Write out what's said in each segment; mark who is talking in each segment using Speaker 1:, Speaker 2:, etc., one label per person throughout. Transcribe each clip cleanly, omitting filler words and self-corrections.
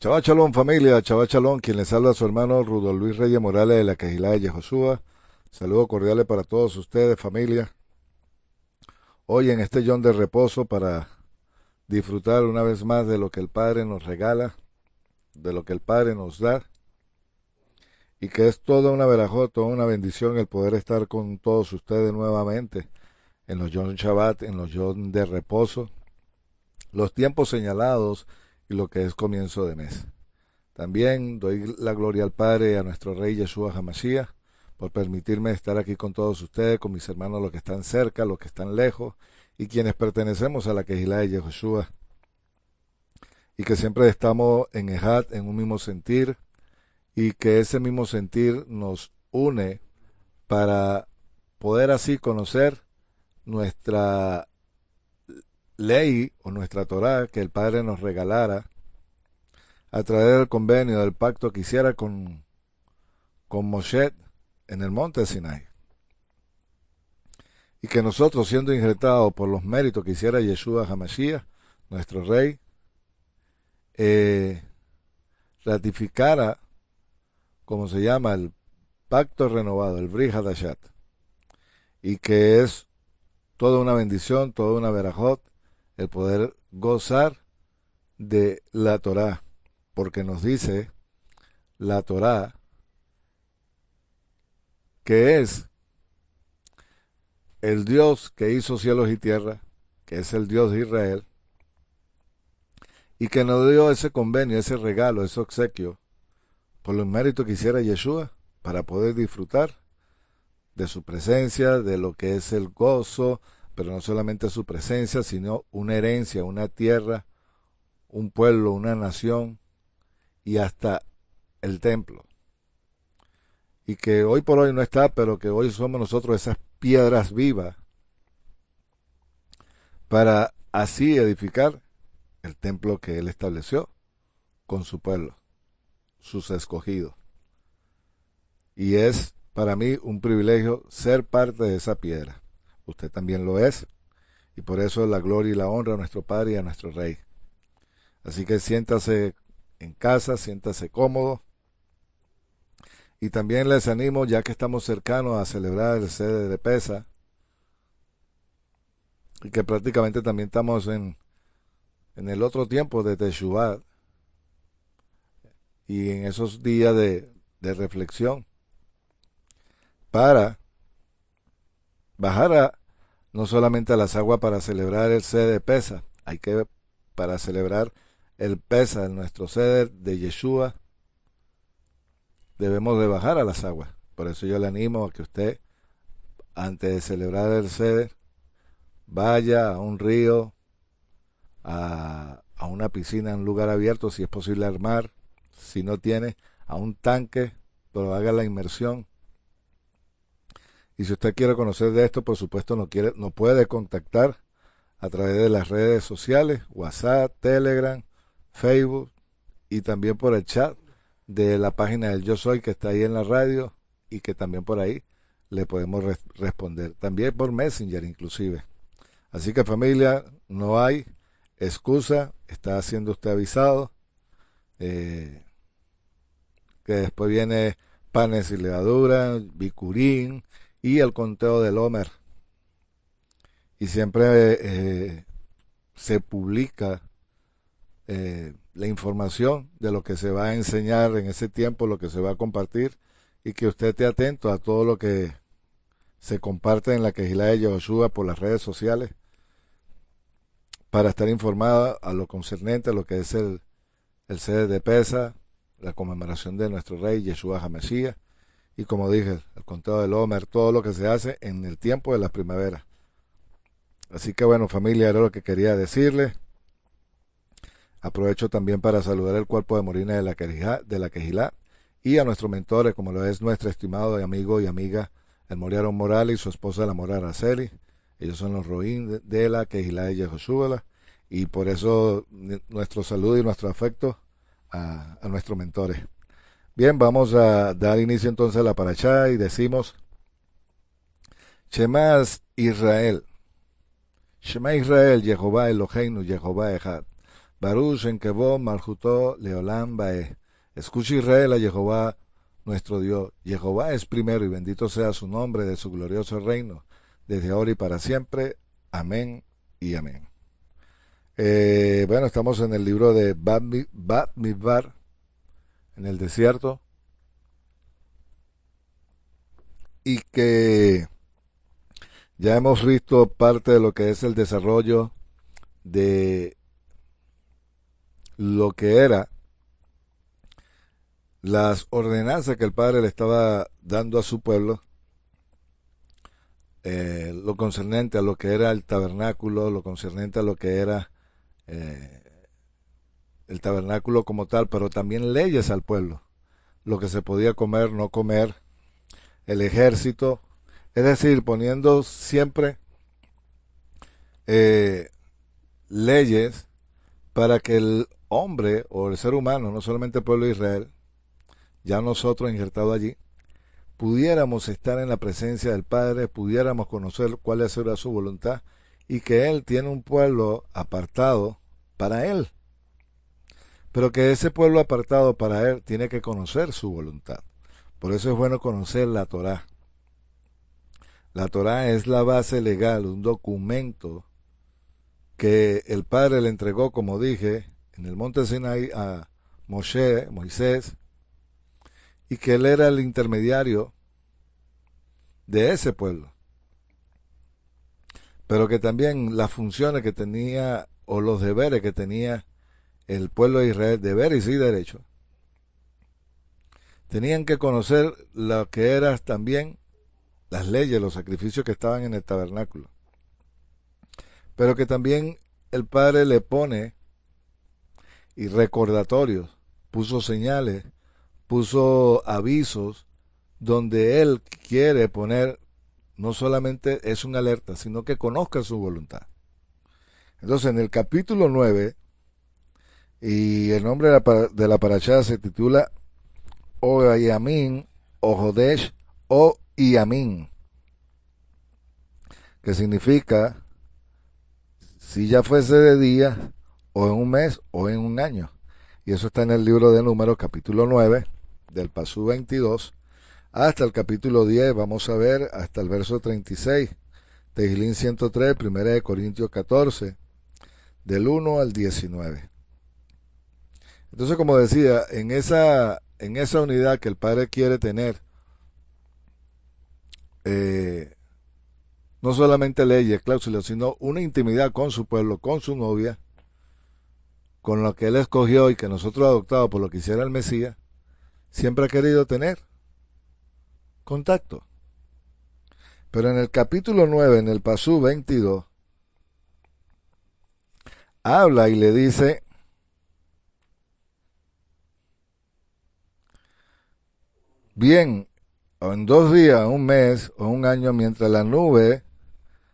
Speaker 1: Chava Chalón familia, Chava Chalón, quien les habla a su hermano Rudolf Luis Reyes Morales de la Quejilá de Yehoshua. Saludos cordiales para todos ustedes familia. Hoy en este John de reposo para disfrutar una vez más de lo que el Padre nos regala, de lo que el Padre nos da y que es toda una verajot, toda una bendición el poder estar con todos ustedes nuevamente en los John Shabbat, en los John de reposo, los tiempos señalados y lo que es comienzo de mes. También doy la gloria al Padre y a nuestro Rey Yeshua Hamashiach por permitirme estar aquí con todos ustedes, con mis hermanos, los que están cerca, los que están lejos y quienes pertenecemos a la Quejilá de Yehoshua y que siempre estamos en Ejad, en un mismo sentir y que ese mismo sentir nos une para poder así conocer nuestra ley o nuestra Torah que el Padre nos regalara a través del convenio, del pacto que hiciera con Moshe en el monte Sinai. Y que nosotros, siendo injertados por los méritos que hiciera Yeshua Hamashiach, nuestro rey, ratificara, como se llama, el pacto renovado, el Brit Hadashat, y que es toda una bendición, toda una verajot, el poder gozar de la Torah, porque nos dice la Torah que es el Dios que hizo cielos y tierra, que es el Dios de Israel, y que nos dio ese convenio, ese regalo, ese obsequio, por los méritos que hiciera Yeshua, para poder disfrutar de su presencia, de lo que es el gozo, pero no solamente su presencia, sino una herencia, una tierra, un pueblo, una nación, y hasta el templo. Y que hoy por hoy no está, pero que hoy somos nosotros esas piedras vivas para así edificar el templo que Él estableció con su pueblo, sus escogidos. Y es para mí un privilegio ser parte de esa piedra. Usted también lo es. Y por eso la gloria y la honra a nuestro Padre y a nuestro Rey. Así que siéntase en casa, siéntase cómodo. Y también les animo, ya que estamos cercanos a celebrar el sede de Pesa, y que prácticamente también estamos en el otro tiempo de Teshuvah, y en esos días de reflexión, para bajar no solamente a las aguas para celebrar el sede de Pesa, hay que, para celebrar el Pesa, nuestro sede de Yeshua, debemos de bajar a las aguas. Por eso yo le animo a que usted, antes de celebrar el sede, vaya a un río, a una piscina, a un lugar abierto, si es posible al mar, si no tiene, a un tanque, pero haga la inmersión. Y si usted quiere conocer de esto, por supuesto no puede contactar a través de las redes sociales, WhatsApp, Telegram, Facebook y también por el chat de la página del Yo Soy que está ahí en la radio y que también por ahí le podemos responder. También por Messenger inclusive. Así que familia, no hay excusa, está siendo usted avisado, que después viene panes y levadura, bicurín y el conteo del Homer. Y siempre se publica la información de lo que se va a enseñar en ese tiempo, lo que se va a compartir, y que usted esté atento a todo lo que se comparte en la Quejilá de Yehoshua por las redes sociales, para estar informado a lo concernente a lo que es el sede de Pesa, la conmemoración de nuestro rey Yeshua Hamashiach, y como dije, el conteo del Homer, todo lo que se hace en el tiempo de las primaveras. Así que bueno, familia, era lo que quería decirles. Aprovecho también para saludar el cuerpo de Morina de la Quejilá y a nuestros mentores, como lo es nuestro estimado amigo y amiga, el Moriarón Morales y su esposa, la Mora Araceli. Ellos son los Roín de la Quejilá de Yehoshua, y por eso nuestro saludo y nuestro afecto a nuestros mentores. Bien, vamos a dar inicio entonces a la parashá y decimos: Shema Israel, Jehová Eloheinu, Jehová Echad. Baruch en Kevó, Malhutó, Leolam Bae. Escucha Israel a Jehová nuestro Dios. Jehová es primero y bendito sea su nombre de su glorioso reino, desde ahora y para siempre. Amén y amén. Bueno, estamos en el libro de Bat Midbar, en el desierto, y que ya hemos visto parte de lo que es el desarrollo de lo que era las ordenanzas que el Padre le estaba dando a su pueblo, lo concernente a lo que era el tabernáculo, lo concernente a lo que era eh, el tabernáculo como tal, pero también leyes al pueblo, lo que se podía comer, no comer, el ejército, es decir, poniendo siempre leyes para que el hombre o el ser humano, no solamente el pueblo de Israel, ya nosotros injertados allí, pudiéramos estar en la presencia del Padre, pudiéramos conocer cuál es su voluntad y que Él tiene un pueblo apartado para Él. Pero que ese pueblo apartado para Él tiene que conocer su voluntad. Por eso es bueno conocer la Torá. La Torá es la base legal, un documento que el Padre le entregó, como dije, en el monte Sinai a Moisés, y que él era el intermediario de ese pueblo. Pero que también las funciones que tenía, o los deberes que tenía el pueblo de Israel, deberes y derechos, tenían que conocer lo que eran también las leyes, los sacrificios que estaban en el tabernáculo. Pero que también el Padre le pone y recordatorios, puso señales, puso avisos, donde Él quiere poner, no solamente es una alerta, sino que conozca su voluntad. Entonces, en el capítulo 9, y el nombre de la parashá se titula O Yamin, o Jodesh, o Yamin, que significa si ya fuese de día, o en un mes, o en un año. Y eso está en el libro de Números, capítulo 9, del pasú 22, hasta el capítulo 10, vamos a ver, hasta el verso 36, Tehilín 103, 1 Corintios 14, del 1 al 19. Entonces, como decía, en esa unidad que el Padre quiere tener, no solamente leyes, cláusulas, sino una intimidad con su pueblo, con su novia, con lo que Él escogió y que nosotros adoptamos por lo que hiciera el Mesías, siempre ha querido tener contacto. Pero en el capítulo 9, en el pasú 22, habla y le dice: bien, en 2 días, un mes o un año, mientras la nube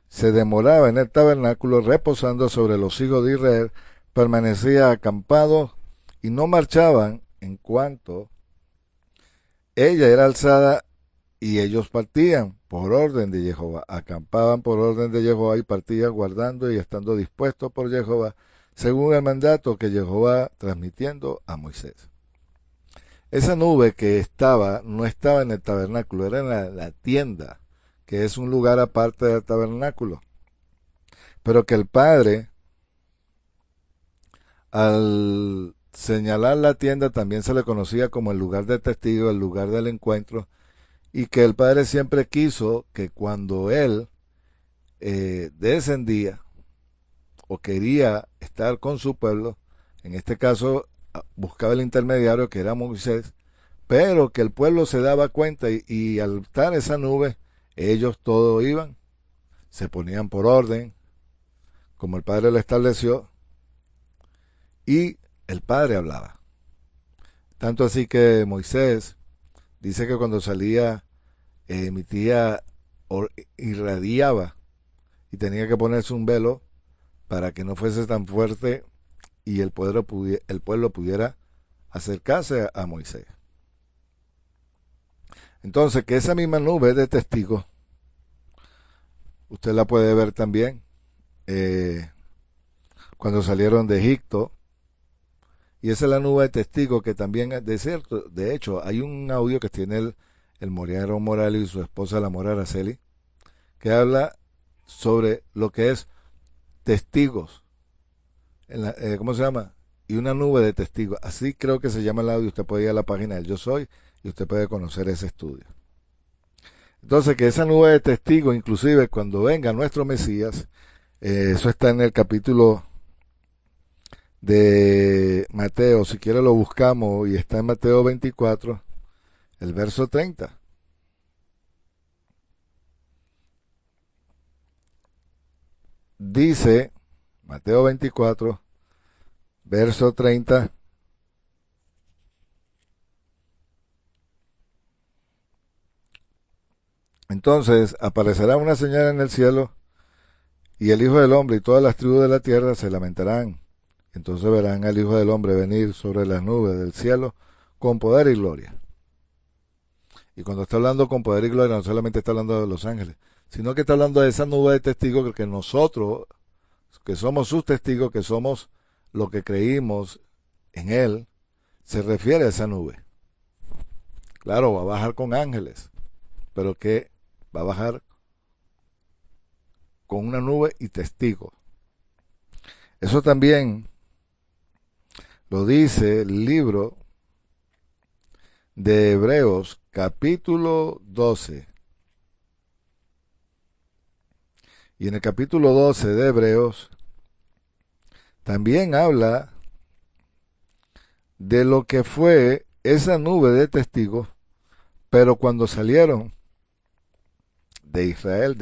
Speaker 1: se demoraba en el tabernáculo, reposando sobre los hijos de Israel, permanecía acampado y no marchaban en cuanto ella era alzada, y ellos partían por orden de Jehová, acampaban por orden de Jehová y partían guardando y estando dispuestos por Jehová, según el mandato que Jehová transmitiendo a Moisés. Esa nube que no estaba en el tabernáculo, era en la tienda, que es un lugar aparte del tabernáculo. Pero que el Padre, al señalar la tienda, también se le conocía como el lugar de testigo, el lugar del encuentro, y que el Padre siempre quiso que cuando Él descendía o quería estar con su pueblo, en este caso buscaba el intermediario que era Moisés, pero que el pueblo se daba cuenta y al estar esa nube, ellos todos iban, se ponían por orden, como el Padre lo estableció, y el Padre hablaba. Tanto así que Moisés dice que cuando salía, emitía, irradiaba, y tenía que ponerse un velo para que no fuese tan fuerte y el pueblo pudiera acercarse a Moisés. Entonces, que esa misma nube de testigos, usted la puede ver también cuando salieron de Egipto, Y esa es la nube de testigos que también, de hecho, hay un audio que tiene el Moriarón Morales y su esposa, la Mora Araceli, que habla sobre lo que es testigos. ¿Cómo se llama? Y una nube de testigos. Así creo que se llama el audio. Usted puede ir a la página del Yo Soy y usted puede conocer ese estudio. Entonces, que esa nube de testigos, inclusive cuando venga nuestro Mesías, eso está en el capítulo de Mateo. Si quiere lo buscamos y está en Mateo 24, el verso 30. Dice, Mateo 24, verso 30. Entonces aparecerá una señal en el cielo, y el Hijo del Hombre y todas las tribus de la tierra se lamentarán. Entonces verán al Hijo del Hombre venir sobre las nubes del cielo con poder y gloria. Y cuando está hablando con poder y gloria, no solamente está hablando de los ángeles, sino que está hablando de esa nube de testigos que nosotros, que somos sus testigos, que somos lo que creímos en Él, se refiere a esa nube. Claro, va a bajar con ángeles, pero que va a bajar con una nube y testigos. Eso también lo dice el libro de Hebreos, capítulo 12. Y en el capítulo 12 de Hebreos también habla de lo que fue esa nube de testigos, pero cuando salieron de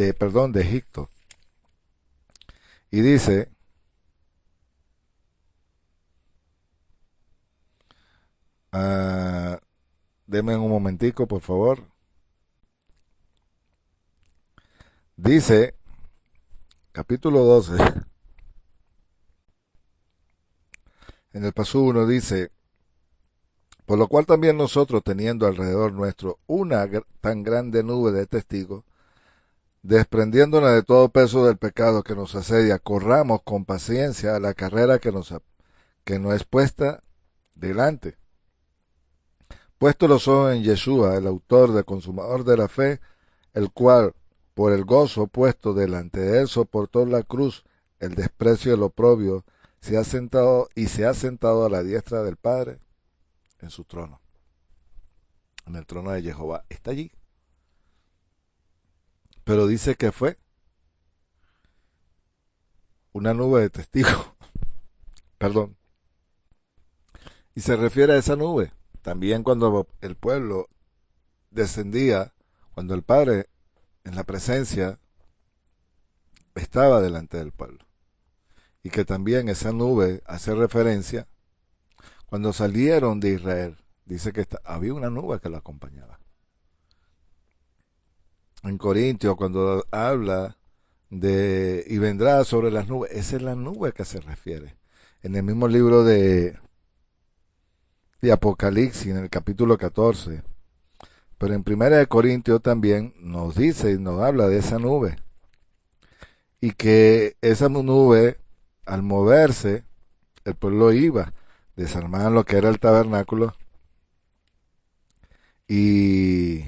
Speaker 1: de Egipto. Y dice, denme un momentico, por favor. Dice, capítulo 12, en el paso 1 dice, por lo cual también nosotros, teniendo alrededor nuestro una tan grande nube de testigos, desprendiéndonos de todo peso del pecado que nos asedia, corramos con paciencia la carrera que nos es puesta delante. Puesto los ojos en Yeshua, el autor del consumador de la fe, el cual, por el gozo puesto delante de él, soportó la cruz, el desprecio y el oprobio, se ha sentado a la diestra del Padre en su trono, en el trono de Jehová. Está allí. Pero dice que fue una nube de testigos. Perdón. Y se refiere a esa nube. También cuando el pueblo descendía, cuando el Padre en la presencia estaba delante del pueblo. Y que también esa nube hace referencia cuando salieron de Israel. Dice que había una nube que lo acompañaba. En Corintios, cuando habla de y vendrá sobre las nubes, esa es la nube que se refiere. En el mismo libro de Apocalipsis, en el capítulo 14, pero en Primera de Corintios también nos dice y nos habla de esa nube. Y que esa nube, al moverse, el pueblo iba, desarmaban lo que era el tabernáculo y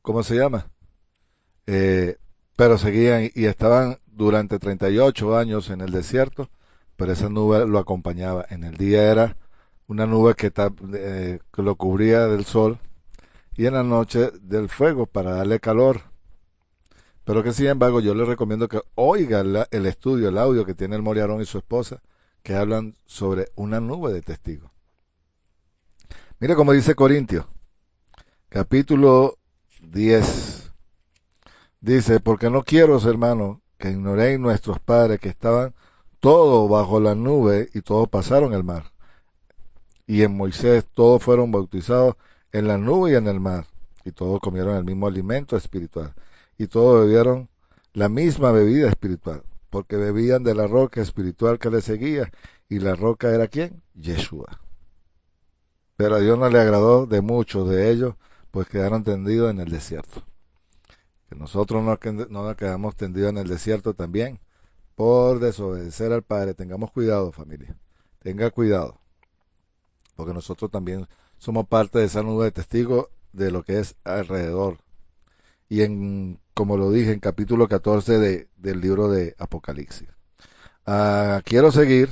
Speaker 1: ¿cómo se llama? Pero seguían y estaban durante 38 años en el desierto, pero esa nube lo acompañaba. En el día era una nube que lo cubría del sol y en la noche del fuego para darle calor. Pero que sin embargo yo le recomiendo que oiga el estudio, el audio que tiene el Moriarón y su esposa, que hablan sobre una nube de testigos. Mire cómo dice Corintios, capítulo 10. Dice, porque no quiero, hermanos, que ignoréis nuestros padres que estaban todos bajo la nube y todos pasaron el mar. Y en Moisés todos fueron bautizados en la nube y en el mar. Y todos comieron el mismo alimento espiritual. Y todos bebieron la misma bebida espiritual. Porque bebían de la roca espiritual que les seguía. Y la roca era ¿quién? Yeshua. Pero a Dios no le agradó de muchos de ellos, pues quedaron tendidos en el desierto. Que nosotros no nos quedamos tendidos en el desierto también, por desobedecer al Padre. Tengamos cuidado, familia. Tenga cuidado, porque nosotros también somos parte de esa nube de testigos de lo que es alrededor. Y como lo dije, en capítulo 14 del libro de Apocalipsis. Quiero seguir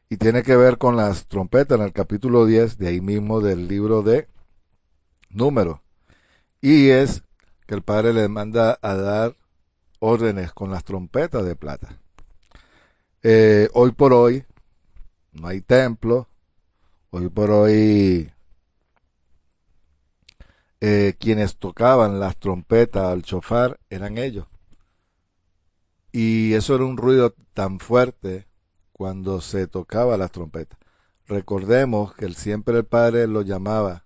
Speaker 1: y tiene que ver con las trompetas en el capítulo 10 de ahí mismo del libro de Números. Y es que el Padre le manda a dar órdenes con las trompetas de plata. Hoy por hoy no hay templo, hoy por hoy quienes tocaban las trompetas al chofar eran ellos. Y eso era un ruido tan fuerte cuando se tocaba las trompetas. Recordemos que siempre el Padre lo llamaba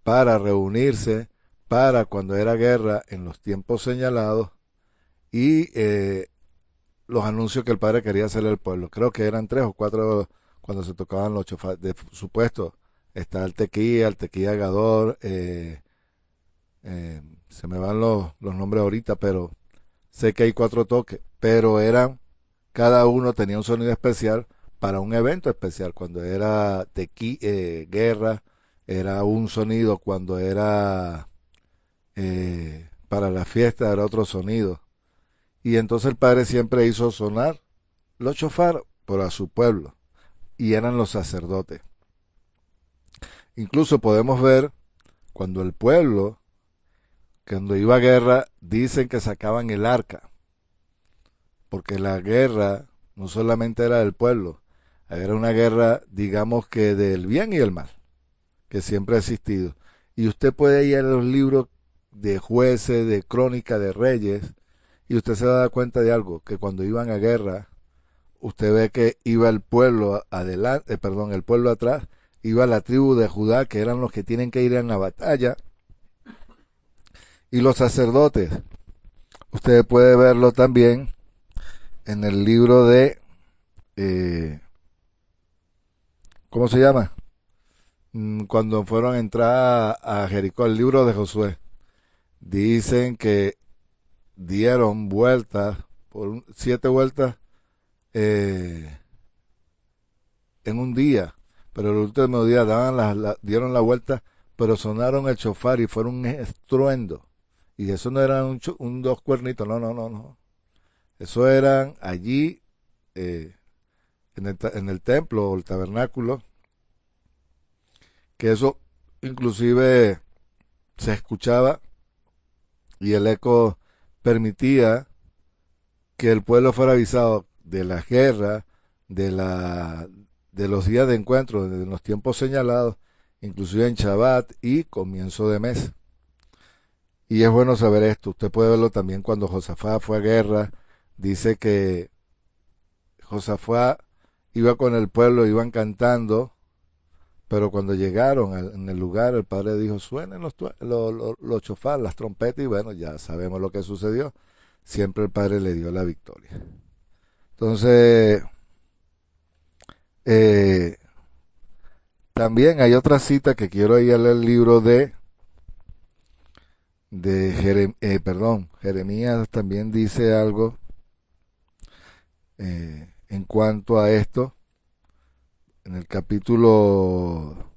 Speaker 1: para reunirse, para cuando era guerra en los tiempos señalados y los anuncios que el Padre quería hacerle al pueblo. Creo que eran 3 o 4 cuando se tocaban los chofares. De supuesto, está el tequía gador, se me van los nombres ahorita, pero sé que hay 4 toques, pero cada uno tenía un sonido especial para un evento especial. Cuando era guerra, era un sonido. Cuando era para la fiesta, era otro sonido. Y entonces el Padre siempre hizo sonar los chofar para su pueblo, y eran los sacerdotes. Incluso podemos ver cuando el pueblo, cuando iba a guerra, dicen que sacaban el arca, porque la guerra no solamente era del pueblo, era una guerra, digamos que del bien y el mal, que siempre ha existido. Y usted puede ir a los libros de jueces, de crónica, de reyes, y usted se da cuenta de algo, que cuando iban a guerra, usted ve que iba el pueblo adelante, el pueblo atrás, iba la tribu de Judá, que eran los que tienen que ir en la batalla, y los sacerdotes. Usted puede verlo también en el libro de, ¿cómo se llama? Cuando fueron a entrar a Jericó, el libro de Josué. Dicen que dieron vueltas, 7 vueltas en un día, pero el último día dieron la vuelta, pero sonaron el chofar y fueron un estruendo. Y eso no eran un 2 cuernitos, no. Eso eran allí en el templo o el tabernáculo, que eso inclusive se escuchaba y el eco permitía que el pueblo fuera avisado de la guerra, de los días de encuentro, de los tiempos señalados, inclusive en Shabbat y comienzo de mes. Y es bueno saber esto. Usted puede verlo también cuando Josafat fue a guerra. Dice que Josafat iba con el pueblo, iban cantando, pero cuando llegaron en el lugar, el Padre dijo, suenen los chofar, las trompetas, y bueno, ya sabemos lo que sucedió. Siempre el Padre le dio la victoria. Entonces, también hay otra cita que quiero ir a leer el libro Jeremías también dice algo en cuanto a esto. En el capítulo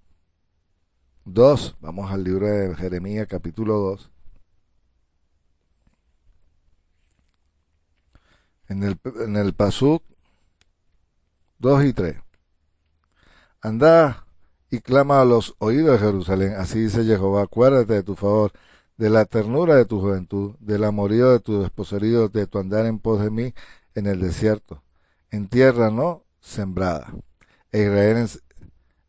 Speaker 1: 2, vamos al libro de Jeremías, capítulo 2. En el Pasuk 2 y 3. Anda y clama a los oídos de Jerusalén, así dice Jehová, acuérdate de tu favor, de la ternura de tu juventud, del amorío de tu desposerío, de tu andar en pos de mí en el desierto, en tierra no sembrada. E Israel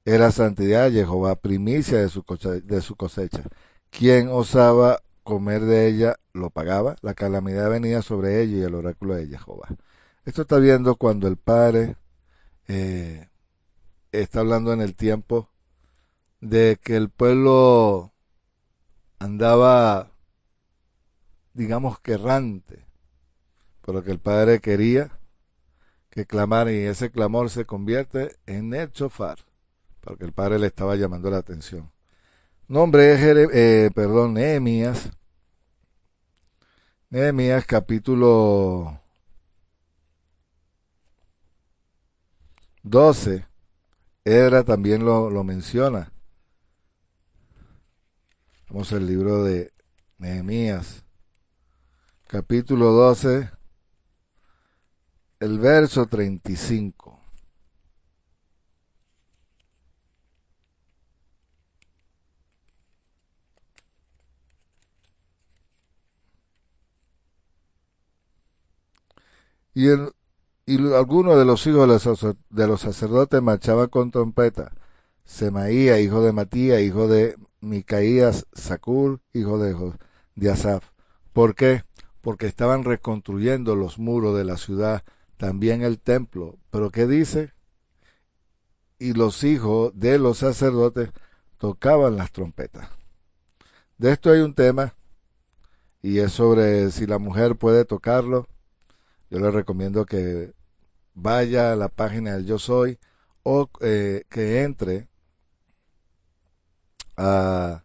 Speaker 1: era santidad de Jehová, primicia de su cosecha. Quien osaba comer de ella lo pagaba, la calamidad venía sobre ella y el oráculo de Jehová. Esto está viendo cuando el Padre está hablando en el tiempo de que el pueblo andaba, digamos que errante, pero que el Padre quería que clamaran, y ese clamor se convierte en el chofar, porque el Padre le estaba llamando la atención. Nombre es Nehemías. Nehemías capítulo 12, Edra también lo menciona. Vamos al libro de Nehemías, capítulo 12, el verso 35. Y, algunos de los hijos de los sacerdotes marchaban con trompeta. Semaía, hijo de Matías, hijo de Micaías, Zacur, hijo de Asaf. ¿Por qué? Porque estaban reconstruyendo los muros de la ciudad, también el templo. ¿Pero qué dice? Y los hijos de los sacerdotes tocaban las trompetas. De esto hay un tema, y es sobre si la mujer puede tocarlo. Yo le recomiendo que vaya a la página del Yo Soy, o que entre a,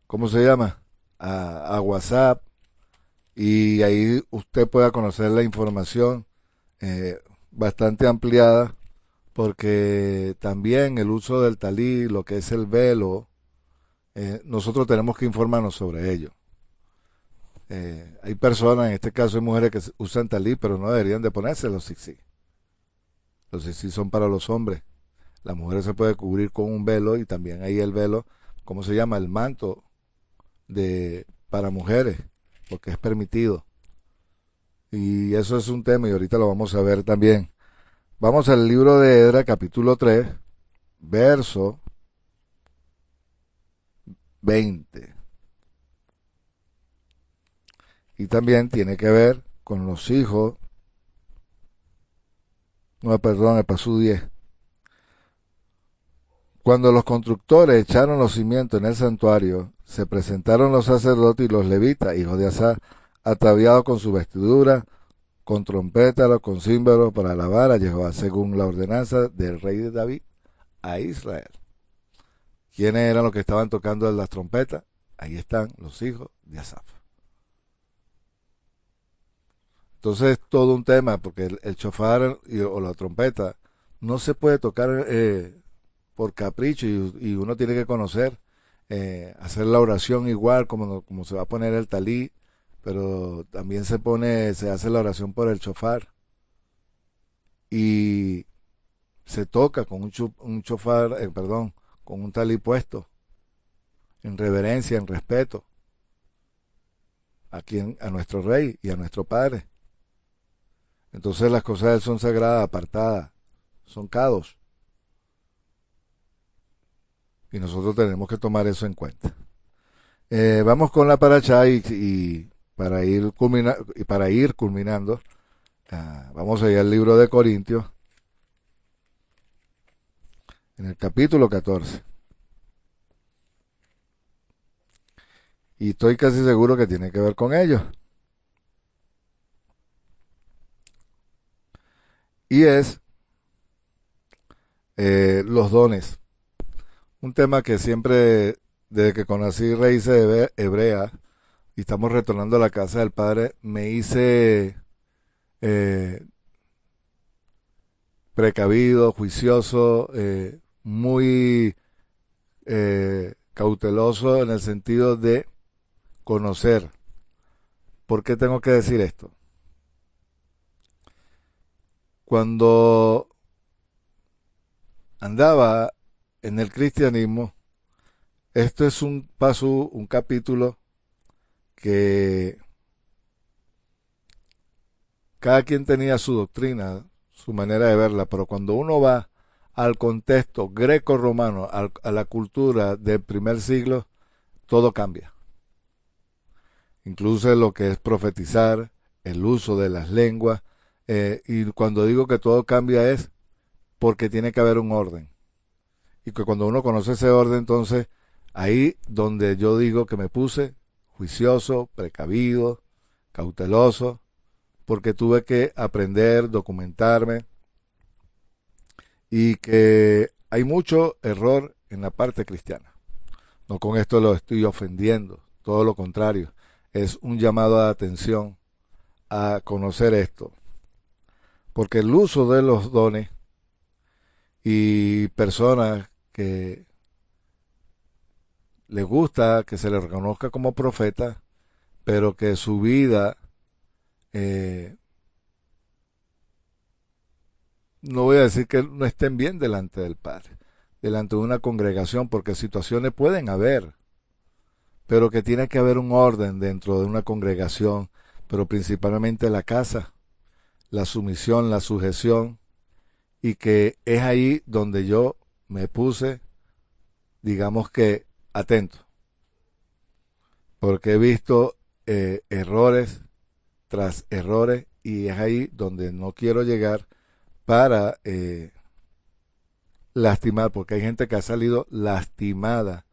Speaker 1: ¿cómo se llama? A WhatsApp, y ahí usted pueda conocer la información bastante ampliada, porque también el uso del talí, lo que es el velo, nosotros tenemos que informarnos sobre ello. Hay personas, en este caso hay mujeres que usan talí, pero no deberían de ponerse los sixí. Los sixí son para los hombres. La mujer se puede cubrir con un velo, y también hay el velo, ¿cómo se llama? El manto para mujeres, porque es permitido. Y eso es un tema, y ahorita lo vamos a ver también. Vamos al libro de Edra, capítulo 3, verso 20. Y también tiene que ver con los hijos. No, perdón, el pasú 10. Cuando los constructores echaron los cimientos en el santuario, se presentaron los sacerdotes y los levitas, hijos de Asaf, ataviados con su vestidura, con trompetas, con címbalos, para alabar a Jehová, según la ordenanza del rey de David a Israel. ¿Quiénes eran los que estaban tocando las trompetas? Ahí están los hijos de Asaf. Entonces es todo un tema, porque el shofar o la trompeta no se puede tocar por capricho, y uno tiene que conocer, hacer la oración igual como se va a poner el talí, pero también se hace la oración por el shofar, y se toca con un shofar, perdón, con un talí puesto, en reverencia, en respeto a nuestro rey y a nuestro padre. Entonces las cosas de él son sagradas, apartadas, son kadosh, y nosotros tenemos que tomar eso en cuenta. Vamos con la paracha, y para ir culminando, vamos a ir al libro de Corintios, en el capítulo 14. Y estoy casi seguro que tiene que ver con ello. Y es los dones. Un tema que siempre, desde que conocí raíces hebreas, y estamos retornando a la casa del Padre, me hice precavido, juicioso, muy cauteloso, en el sentido de conocer. ¿Por qué tengo que decir esto? Cuando andaba en el cristianismo, esto es un capítulo que cada quien tenía su doctrina, su manera de verla, pero cuando uno va al contexto greco-romano, a la cultura del primer siglo, todo cambia. Incluso lo que es profetizar, el uso de las lenguas, y cuando digo que todo cambia es porque tiene que haber un orden. Y que cuando uno conoce ese orden, entonces ahí donde yo digo que me puse juicioso, precavido, cauteloso, porque tuve que aprender, documentarme, y que hay mucho error en la parte cristiana. No con esto lo estoy ofendiendo, todo lo contrario, es un llamado de atención a conocer esto, porque el uso de los dones y personas que les gusta que se les reconozca como profeta, pero que su vida, eh, no voy a decir que no estén bien delante del Padre, delante de una congregación, porque situaciones pueden haber, pero que tiene que haber un orden dentro de una congregación, pero principalmente la casa, la sumisión, la sujeción, y que es ahí donde yo me puse, digamos que, atento, porque he visto errores tras errores y es ahí donde no quiero llegar para lastimar, porque hay gente que ha salido lastimada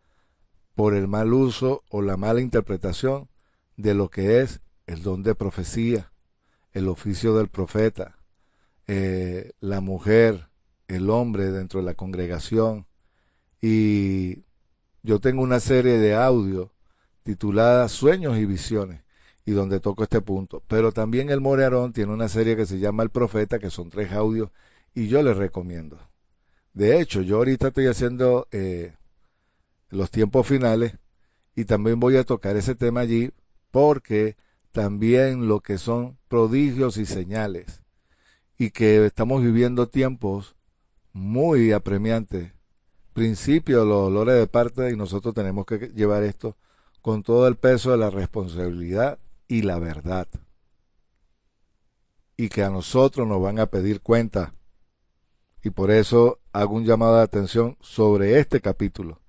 Speaker 1: por el mal uso o la mala interpretación de lo que es el don de profecía, el oficio del profeta, la mujer, el hombre dentro de la congregación. Y yo tengo una serie de audios titulada Sueños y Visiones, y donde toco este punto. Pero también el More Aarón tiene una serie que se llama El Profeta, que son 3 audios, y yo les recomiendo. De hecho, yo ahorita estoy haciendo los tiempos finales, y también voy a tocar ese tema allí, porque también lo que son prodigios y señales, y que estamos viviendo tiempos muy apremiantes, principio de los dolores de parte, y nosotros tenemos que llevar esto con todo el peso de la responsabilidad y la verdad. Y que a nosotros nos van a pedir cuenta. Y por eso hago un llamado de atención sobre este capítulo.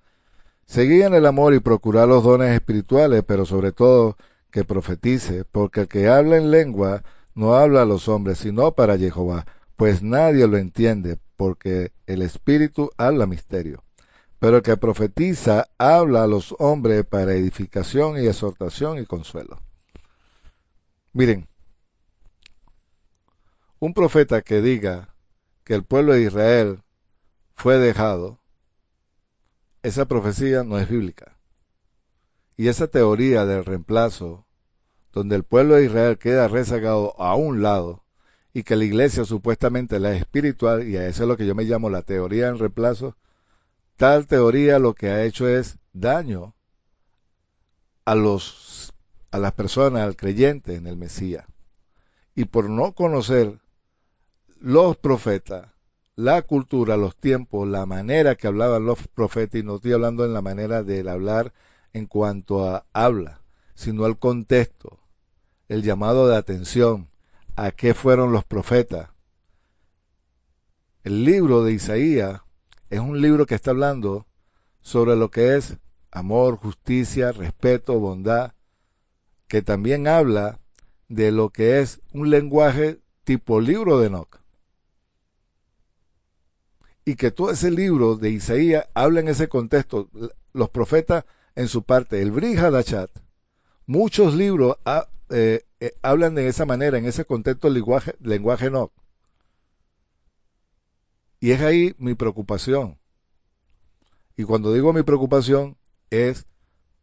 Speaker 1: Seguid en el amor y procurad los dones espirituales, pero sobre todo que profetice, porque el que habla en lengua no habla a los hombres, sino para Jehová, pues nadie lo entiende, porque el Espíritu habla misterio. Pero el que profetiza habla a los hombres para edificación y exhortación y consuelo. Miren, un profeta que diga que el pueblo de Israel fue dejado, esa profecía no es bíblica. Y esa teoría del reemplazo, donde el pueblo de Israel queda rezagado a un lado y que la iglesia supuestamente la es espiritual, y a eso es lo que yo me llamo la teoría del reemplazo, tal teoría lo que ha hecho es daño a las personas, al creyente en el Mesías. Y por no conocer los profetas, la cultura, los tiempos, la manera que hablaban los profetas, y no estoy hablando en la manera del hablar en cuanto a habla, sino al contexto, el llamado de atención, a qué fueron los profetas. El libro de Isaías es un libro que está hablando sobre lo que es amor, justicia, respeto, bondad, que también habla de lo que es un lenguaje tipo libro de Enoc. Y que todo ese libro de Isaías habla en ese contexto. Los profetas en su parte, el Brit Hadashat, muchos libros hablan de esa manera, en ese contexto lenguaje Enoc. Y es ahí mi preocupación. Y cuando digo mi preocupación es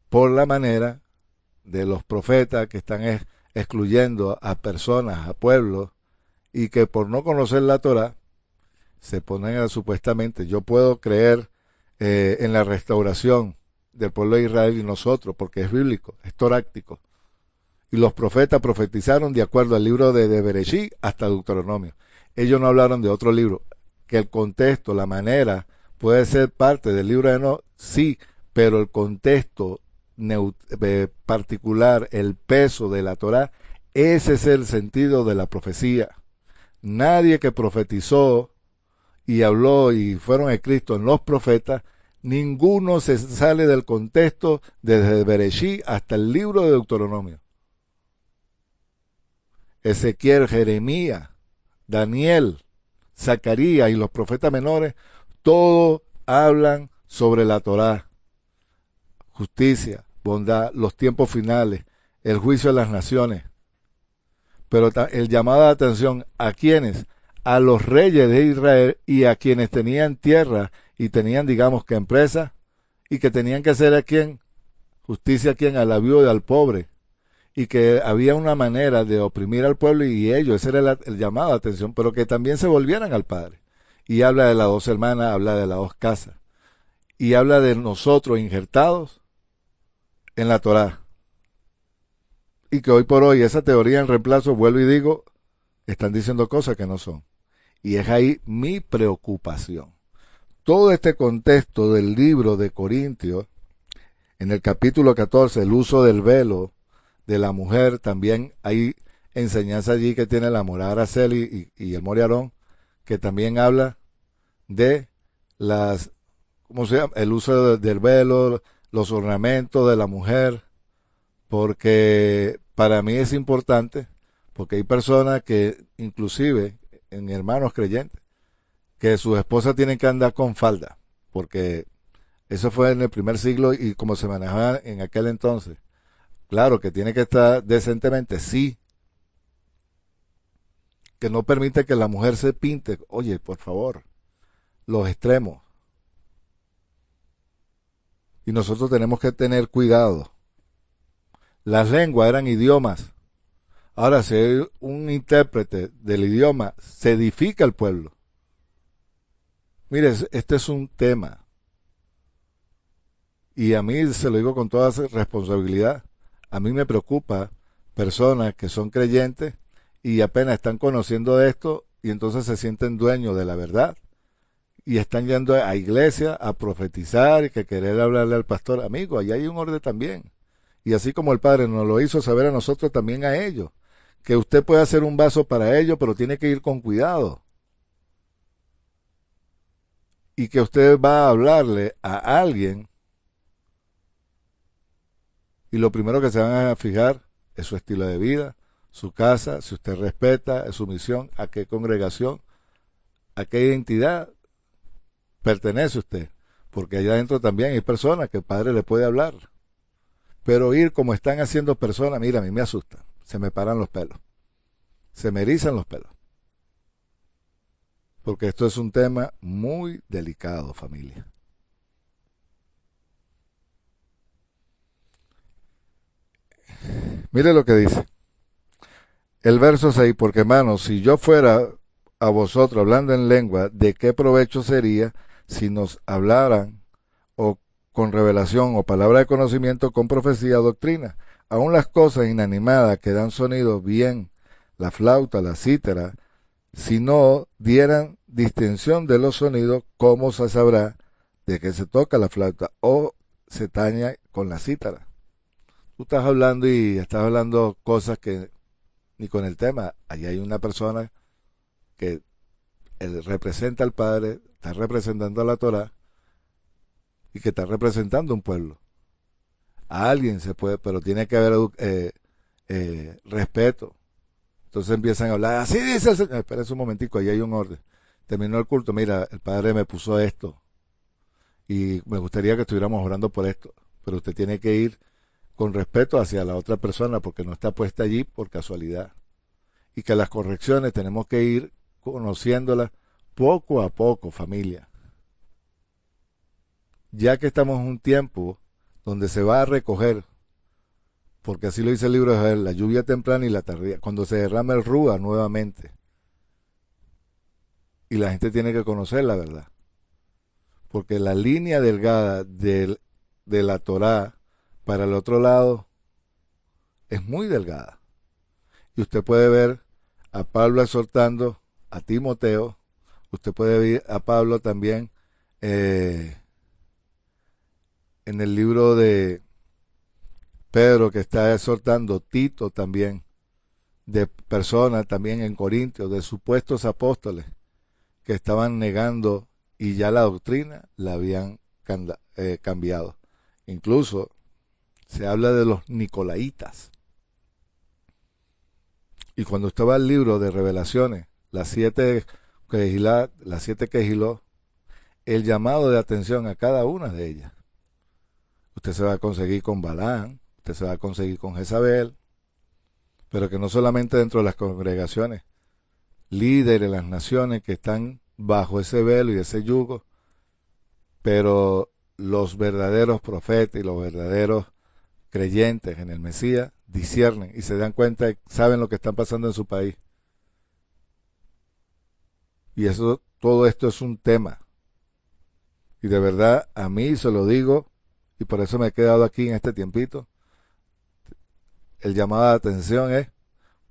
Speaker 1: por la manera de los profetas que están excluyendo a personas, a pueblos, y que por no conocer la Torah se ponen supuestamente, yo puedo creer en la restauración del pueblo de Israel y nosotros, porque es bíblico, es toráctico. Y los profetas profetizaron de acuerdo al libro de Bereshit hasta Deuteronomio. Ellos no hablaron de otro libro. Que el contexto, la manera, puede ser parte del libro de Enoc, sí, pero el contexto particular, el peso de la Torá, ese es el sentido de la profecía. Nadie que profetizó y habló y fueron escritos en los profetas, ninguno se sale del contexto desde Bereshit hasta el libro de Deuteronomio. Ezequiel, Jeremías, Daniel, Zacarías y los profetas menores, todos hablan sobre la Torá, justicia, bondad, los tiempos finales, el juicio de las naciones. Pero el llamado de atención a quienes, a los reyes de Israel y a quienes tenían tierra y tenían, digamos que empresas, y que tenían que hacer a quien, justicia a quien, a la viuda y al pobre, y que había una manera de oprimir al pueblo y ellos, ese era el llamado de atención, pero que también se volvieran al Padre. y habla de las dos hermanas, habla de las dos casas, y habla de nosotros injertados en la Torá. Y que hoy por hoy esa teoría en reemplazo, vuelvo y digo, están diciendo cosas que no son. Y es ahí mi preocupación. Todo este contexto del libro de Corintios, en el capítulo 14, el uso del velo de la mujer, también hay enseñanza allí que tiene la Morá Araceli y el Moriarón, que también habla de las, ¿cómo se llama? El uso del velo, los ornamentos de la mujer, porque para mí es importante, porque hay personas que, inclusive en hermanos creyentes, que sus esposas tienen que andar con falda, porque eso fue en el primer siglo y como se manejaba en aquel entonces. Claro que tiene que estar decentemente, sí, que no permite que la mujer se pinte. Oye, por favor, los extremos. Y nosotros tenemos que tener cuidado. Las lenguas eran idiomas. Ahora, si hay un intérprete del idioma, se edifica el pueblo. Mire, este es un tema. Y a mí se lo digo con toda responsabilidad. A mí me preocupa personas que son creyentes y apenas están conociendo esto y entonces se sienten dueños de la verdad y están yendo a iglesia a profetizar y que querer hablarle al pastor. Amigo, ahí hay un orden también. Y así como el Padre nos lo hizo saber a nosotros, también a ellos. Que usted puede hacer un vaso para ellos, pero tiene que ir con cuidado. Y que usted va a hablarle a alguien y lo primero que se van a fijar es su estilo de vida, su casa, si usted respeta, su misión, a qué congregación, a qué identidad pertenece usted. Porque allá adentro también hay personas que el Padre le puede hablar. Pero ir como están haciendo personas, mira, a mí me asusta. Se me paran los pelos. Se me erizan los pelos. Porque esto es un tema muy delicado, familia. Mire lo que dice. El verso 6, porque hermanos, si yo fuera a vosotros hablando en lengua, ¿de qué provecho sería si nos hablaran o con revelación o palabra de conocimiento con profecía o doctrina? Aún las cosas inanimadas que dan sonido bien, la flauta, la cítara, si no dieran distinción de los sonidos, ¿cómo se sabrá de que se toca la flauta o se taña con la cítara? Tú estás hablando y estás hablando cosas que ni con el tema. Allí hay una persona que él representa al Padre, está representando a la Torah y que está representando un pueblo. A alguien se puede, pero tiene que haber respeto. Entonces empiezan a hablar, así dice el Señor. Espera un momentico, ahí hay un orden. Terminó el culto, mira, el Padre me puso esto y me gustaría que estuviéramos orando por esto, pero usted tiene que ir con respeto hacia la otra persona porque no está puesta allí por casualidad. Y que las correcciones tenemos que ir conociéndolas poco a poco, familia. Ya que estamos en un tiempo donde se va a recoger, porque así lo dice el libro de Joel, la lluvia temprana y la tardía, cuando se derrama el Rúa nuevamente. Y la gente tiene que conocer la verdad. Porque la línea delgada de la Torá para el otro lado es muy delgada. Y usted puede ver a Pablo exhortando a Timoteo, usted puede ver a Pablo también en el libro de Pedro que está exhortando, Tito también, de personas también en Corintios, de supuestos apóstoles que estaban negando y ya la doctrina la habían cambiado. Incluso se habla de los nicolaitas. Y cuando usted va al libro de Revelaciones, las siete Quejilot, el llamado de atención a cada una de ellas. Usted se va a conseguir con Balaam, usted se va a conseguir con Jezabel, pero que no solamente dentro de las congregaciones, líderes de las naciones que están bajo ese velo y ese yugo, pero los verdaderos profetas y los verdaderos creyentes en el Mesías disciernen y se dan cuenta, saben lo que están pasando en su país. Y eso todo esto es un tema. Y de verdad, a mí se lo digo, y por eso me he quedado aquí en este tiempito, el llamado de atención es,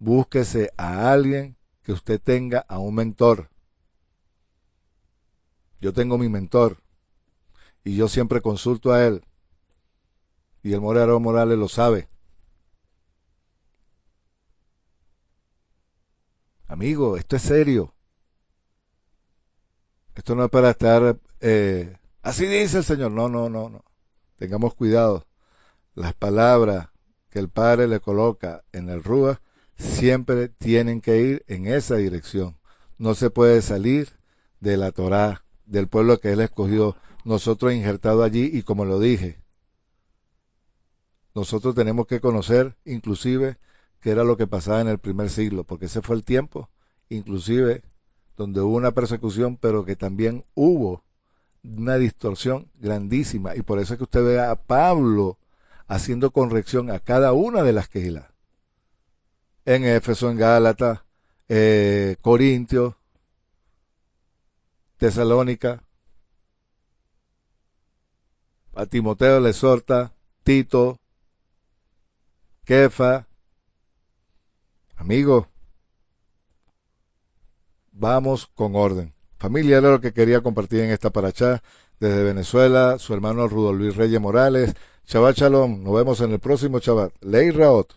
Speaker 1: búsquese a alguien que usted tenga, a un mentor. Yo tengo mi mentor, y yo siempre consulto a él, y el Morero Morales lo sabe. Amigo, esto es serio. Esto no es para estar, así dice el Señor. No, no, no, no. Tengamos cuidado. Las palabras que el Padre le coloca en el Rúa siempre tienen que ir en esa dirección. No se puede salir de la Torá, del pueblo que Él escogió, nosotros injertados allí, y como lo dije, nosotros tenemos que conocer inclusive qué era lo que pasaba en el primer siglo, porque ese fue el tiempo, inclusive, donde hubo una persecución, pero que también hubo una distorsión grandísima, y por eso es que usted ve a Pablo haciendo corrección a cada una de las quejilas. En Éfeso, en Gálatas, Corintios, Tesalónica, a Timoteo le exhorta, Tito, Kefa. Amigos, vamos con orden. Familia, era lo que quería compartir en esta paracha desde Venezuela, su hermano Rudolf Luis Reyes Morales. Shabbat Shalom, nos vemos en el próximo Shabbat. Lei Raot.